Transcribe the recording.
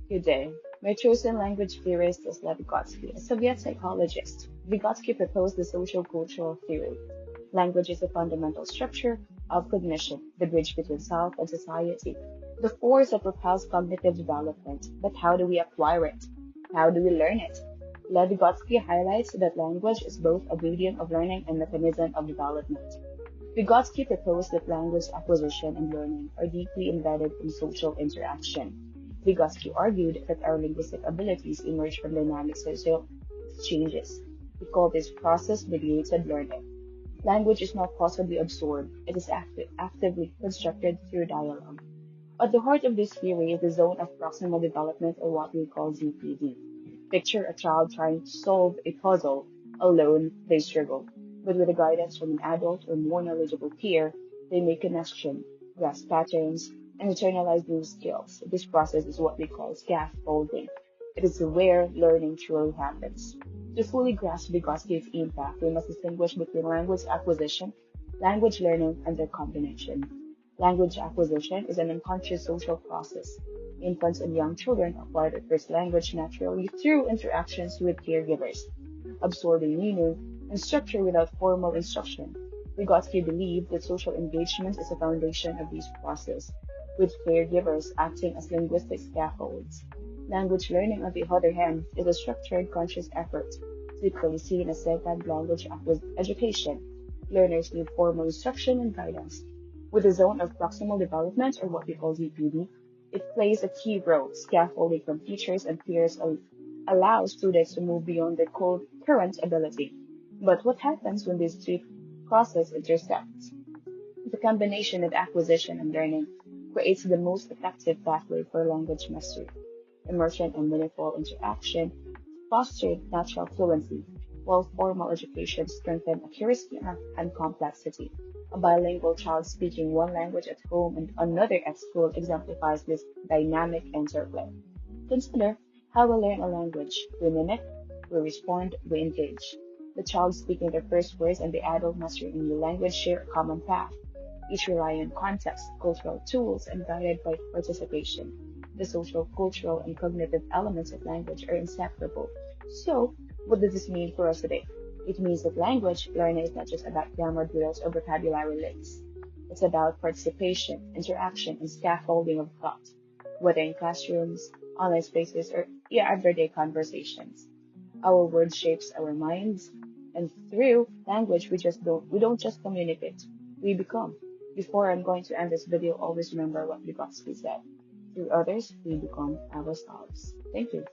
Good day. My chosen language theorist is Lev Vygotsky, a Soviet psychologist. Vygotsky proposed the social cultural theory. Language is a fundamental structure of cognition, the bridge between self and society, the force that propels cognitive development. But how do we acquire it? How do we learn it? Lev Vygotsky highlights that language is both a medium of learning and mechanism of development. Vygotsky proposed that language acquisition and learning are deeply embedded in social interaction. Vygotsky argued that our linguistic abilities emerge from dynamic social exchanges. He called this process-mediated learning. Language is not possibly absorbed, it is actively constructed through dialogue. At the heart of this theory is the zone of proximal development, or what we call ZPD. Picture a child trying to solve a puzzle. Alone, they struggle. But with the guidance from an adult or more knowledgeable peer, they make connection, grasp patterns, and internalize new skills. This process is what we call scaffolding. It is where learning truly happens. To fully grasp Vygotsky's impact, we must distinguish between language acquisition, language learning, and their combination. Language acquisition is an unconscious social process. Infants and young children acquire their first language naturally through interactions with caregivers, absorbing meaning and structure without formal instruction. Vygotsky believed that social engagement is the foundation of this process, with caregivers acting as linguistic scaffolds. Language learning, on the other hand, is a structured, conscious effort, typically seen as second language education. Learners need formal instruction and guidance. With a zone of proximal development, or what we call ZPD, it plays a key role. Scaffolding from teachers and peers allows students to move beyond their current ability. But what happens when these two processes intersect? The combination of acquisition and learning creates the most effective pathway for language mastery. Immersion and meaningful interaction foster natural fluency, while formal education strengthens accuracy and complexity. A bilingual child speaking one language at home and another at school exemplifies this dynamic interplay. Consider how we learn a language. We mimic, we respond, we engage. The child speaking their first words and the adult mastering a new language share a common path. Each rely on context, cultural tools, and guided by participation. The social, cultural, and cognitive elements of language are inseparable. So, what does this mean for us today? It means that language learning is not just about grammar drills or vocabulary links. It's about participation, interaction, and scaffolding of thought, whether in classrooms, online spaces, or everyday conversations. Our word shapes our minds, and through language we don't just communicate, we become. Before I'm going to end this video, always remember what Vygotsky said. Through others, we become ourselves. Thank you.